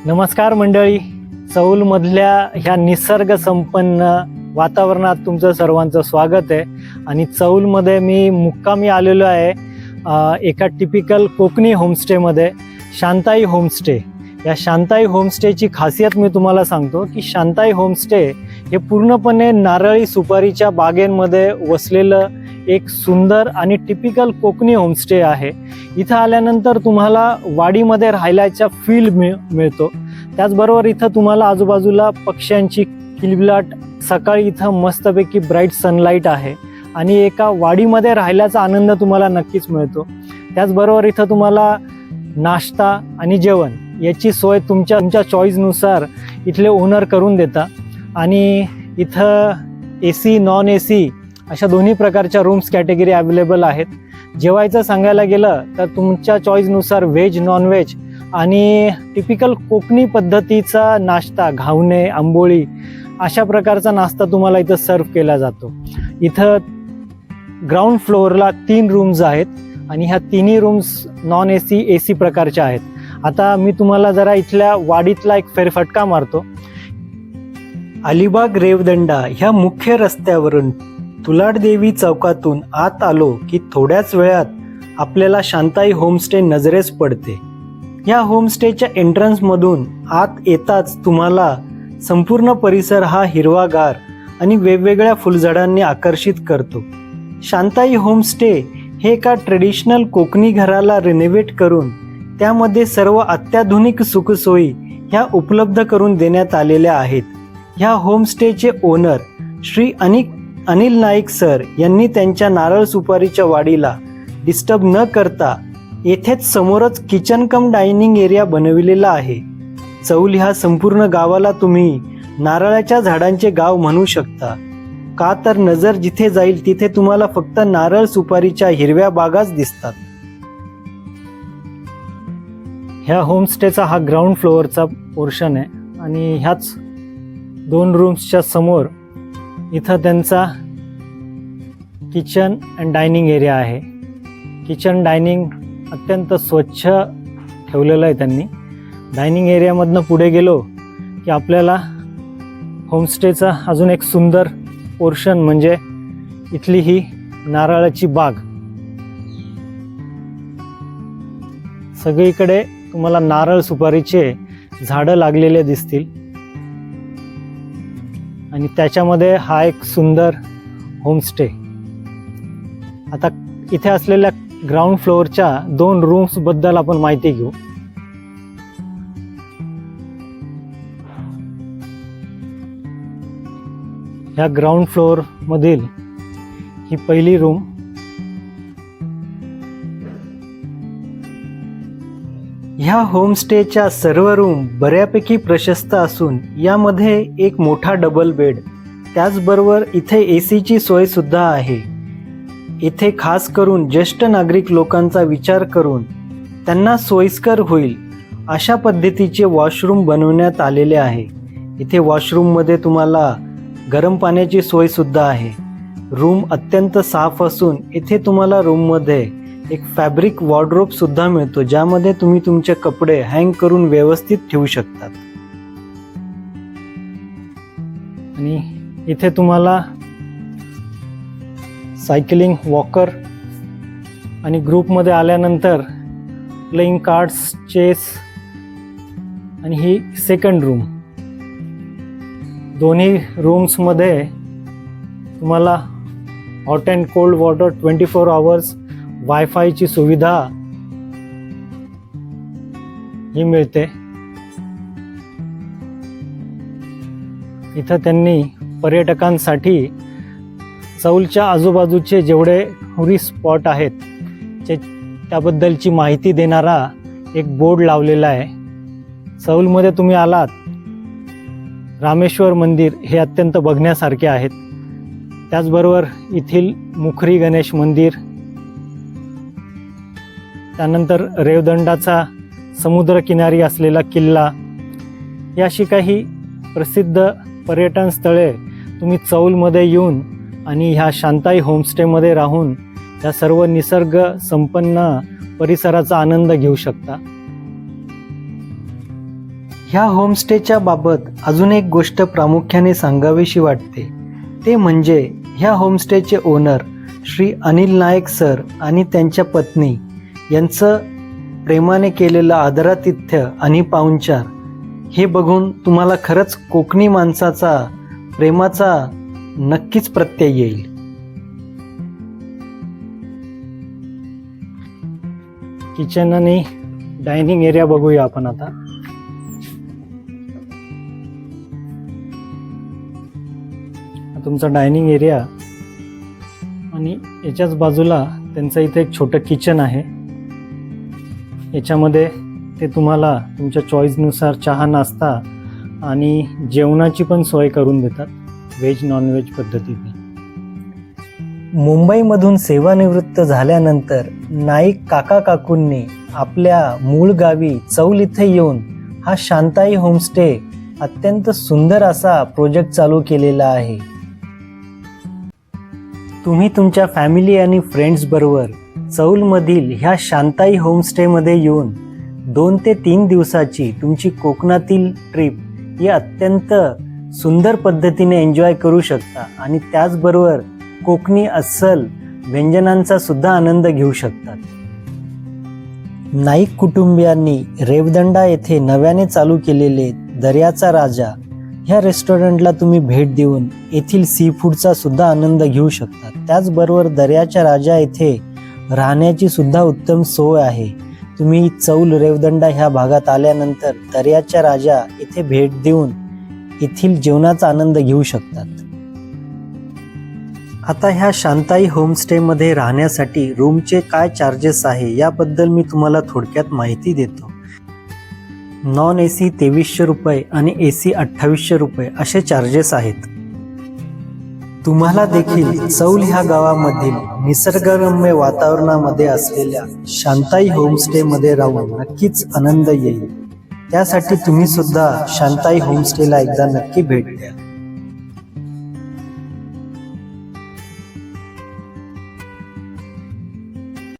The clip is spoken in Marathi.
नमस्कार मंडळी, चौलमधल्या ह्या निसर्ग संपन्न वातावरणात तुमचं सर्वांचं स्वागत आहे. आणि चौलमध्ये मी मुक्कामी आलेलो आहे एका टिपिकल कोकणी होमस्टेमध्ये, शांताई होमस्टे. या शांताई होमस्टेची खासियत मी तुम्हाला सांगतो की शांताई होमस्टे हे पूर्णपणे नारळी सुपारीच्या बागेंमध्ये वसलेलं एक सुंदर आणि टिपिकल कोकणी होमस्टे आहे. इथं आल्यानंतर तुम्हाला वाडीमध्ये राहायचा फील मिळतो. त्याचबरोबर इथं तुम्हाला आजूबाजूला पक्ष्यांची किलबिलाट, सकाळी इथं मस्तपैकी ब्राईट सनलाईट आहे आणि एका वाडीमध्ये राहिल्याचा आनंद तुम्हाला नक्कीच मिळतो. त्याचबरोबर इथं तुम्हाला नाश्ता आणि जेवण याची सोय तुमच्या चॉईसनुसार इथले ओनर करून देता. आणि इथं AC नॉन AC अशा दोन्ही प्रकारच्या रूम्स कॅटेगरी अवेलेबल आहेत. जेवायचं सांगायला गेलं तर तुमच्या चॉईसनुसार व्हेज, नॉन व्हेज आणि टिपिकल कोकणी पद्धतीचा नाश्ता, घावणे, आंबोळी अशा प्रकारचा नाश्ता तुम्हाला इथं सर्व केला जातो. इथं ग्राउंड फ्लोअरला 3 रूम्स आहेत आणि ह्या तिन्ही रूम्स नॉन AC प्रकारच्या आहेत. आता मी तुम्हाला जरा इथल्या वाडीतला एक फेरफटका मारतो. अलिबाग रेवदंडा ह्या मुख्य रस्त्यावरून तुलाडदेवी चौकातून आत आलो की थोड्याच वेळात आपल्याला शांताई होमस्टे नजरेस पडते. या होमस्टेच्या एंट्रन्समधून आत येताच तुम्हाला संपूर्ण परिसर हा हिरवागार आणि वेगवेगळ्या फुलझाडांनी आकर्षित करतो. शांताई होमस्टे हे एका ट्रेडिशनल कोकणी घराला रिनोव्हेट करून त्यामध्ये सर्व अत्याधुनिक सुखसोयी ह्या उपलब्ध करून देण्यात आलेल्या आहेत. ह्या होमस्टेचे ओनर श्री अनिल नाईक सर यांनी त्यांच्या नारळ सुपारीच्या वाडीला डिस्टर्ब न करता येथेच समोरच किचन कम डायनिंग एरिया बनविलेला आहे. चौल ह्या संपूर्ण गावाला तुम्ही नारळाच्या झाडांचे गाव म्हणू शकता. का तर नजर जिथे जाईल तिथे तुम्हाला फक्त नारळ सुपारीच्या हिरव्या बागाच दिसतात. ह्या होमस्टेचा हा ग्राउंड फ्लोअरचा पोर्शन आहे आणि ह्याच 2 रूम्सच्या समोर इथं त्यांचा किचन अँड डायनिंग एरिया आहे. किचन डायनिंग अत्यंत स्वच्छ ठेवलेलं आहे त्यांनी. डायनिंग एरियामधनं पुढे गेलो की आपल्याला होमस्टेचा अजून एक सुंदर पोर्शन म्हणजे इथली ही नारळाची बाग. सगळीकडे तुम्हाला नारळ सुपारीचे झाडं लागलेले दिसतील आणि त्याच्यामध्ये हा एक सुंदर होमस्टे. आता इथे असलेल्या ग्राउंड फ्लोअरच्या 2 रूम्स बद्दल आपण माहिती घेऊ. ह्या ग्राउंड फ्लोअर मधील ही पहिली रूम. ह्या होमस्टेच्या सर्व रूम बऱ्यापैकी प्रशस्त असून यामध्ये एक मोठा डबल बेड, त्याचबरोबर इथे ACची सोय सुद्धा आहे. इथे खास करून ज्येष्ठ नागरिक लोकांचा विचार करून त्यांना सोयीस्कर होईल अशा पद्धतीचे वॉशरूम बनवण्यात आलेले आहे. इथे वॉशरूममध्ये तुम्हाला गरम पाण्याची सोय सुद्धा आहे. रूम अत्यंत साफ असून इथे तुम्हाला रूममध्ये एक फॅब्रिक वॉर्डरोब सुद्धा मिळतो, ज्यामध्ये तुम्ही तुमचे कपडे हँग करून व्यवस्थित ठेवू शकतात. आणि इथे तुम्हाला सायकलिंग, वॉकर आणि ग्रुपमध्ये आल्यानंतर प्लेइंग कार्ड्स, चेस आणि ही सेकंड रूम. दोन्ही रूम्समध्ये तुम्हाला hot and cold water 24 hours, वायफायची सुविधा ही मिळते. इथं त्यांनी पर्यटकांसाठी चौलच्या आजूबाजूचे जेवढे टुरिस्ट स्पॉट आहेत त्याबद्दलची माहिती देणारा एक बोर्ड लावलेला आहे. चौलमध्ये तुम्ही आलात, रामेश्वर मंदिर हे अत्यंत बघण्यासारखे आहेत. त्याचबरोबर येथील मुखरी गणेश मंदिर, त्यानंतर रेवदंडाचा समुद्रकिनारी असलेला किल्ला, ही अशी काही प्रसिद्ध पर्यटन स्थळे तुम्ही चौलमध्ये येऊन आणि ह्या शांताई होमस्टेमध्ये राहून या सर्व निसर्ग संपन्न परिसराचा आनंद घेऊ शकता. ह्या होमस्टेच्या बाबत अजून एक गोष्ट प्रामुख्याने सांगावीशी वाटते, ते म्हणजे ह्या होमस्टेचे ओनर श्री अनिल नायक सर आणि त्यांच्या पत्नी यांचं प्रेमाने केलेलं आदरातिथ्य आणि पाहुणचार हे बघून तुम्हाला खरंच कोकणी माणसाचा प्रेमाचा नक्कीच प्रत्यय येईल. किचन आणि डायनिंग एरिया बघूया आपण आता. तुमचा डायनिंग एरिया आणि याच्याच बाजूला त्यांचं इथे एक छोटं किचन आहे. याच्यामध्ये ते तुम्हाला तुमच्या चॉईसनुसार चहा, नाश्ता आणि जेवणाची पण सोय करून देतात, व्हेज नॉनव्हेज पद्धतीने. मुंबईमधून सेवानिवृत्त झाल्यानंतर नाईक काका काकूंनी आपल्या मूळ गावी चौल इथे येऊन हा शांताई होमस्टे अत्यंत सुंदर असा प्रोजेक्ट चालू केलेला आहे. तुम्ही तुमच्या फॅमिली आणि फ्रेंड्स बरोबर चौलमधील ह्या शांताई होमस्टेमध्ये येऊन 2 ते 3 दिवसाची तुमची कोकणातील ट्रिप ही अत्यंत सुंदर पद्धतीने एन्जॉय करू शकता आणि त्याचबरोबर कोकणी अस्सल व्यंजनांचा सुद्धा आनंद घेऊ शकतात. नाईक कुटुंबियांनी रेवदंडा येथे नव्याने चालू केलेले दर्याचा राजा ह्या रेस्टॉरंटला तुम्ही भेट देऊन येथील सी फूडचा सुद्धा आनंद घेऊ शकता. त्याचबरोबर दर्याच्या राजा येथे राहण्याची सुद्धा उत्तम सोय आहे. तुम्ही चौल रेवदंडा ह्या भागात आल्यानंतर दर्याच्या राजा येथे भेट देऊन येथील जेवणाचा आनंद घेऊ शकतात. आता ह्या शांताई होमस्टेमध्ये राहण्यासाठी रूमचे काय चार्जेस आहे याबद्दल मी तुम्हाला थोडक्यात माहिती देतो. नॉन AC 2300 रुपये आणि AC 2800 रुपये असे चार्जेस आहेत. तुम्हाला देखील चौल ह्या गावामधील निसर्गरम्य वातावरणामध्ये असलेल्या शांताई होमस्टेमध्ये राहून नक्कीच आनंद येईल. त्यासाठी तुम्ही सुद्धा शांताई होमस्टेला एकदा नक्की भेट द्या.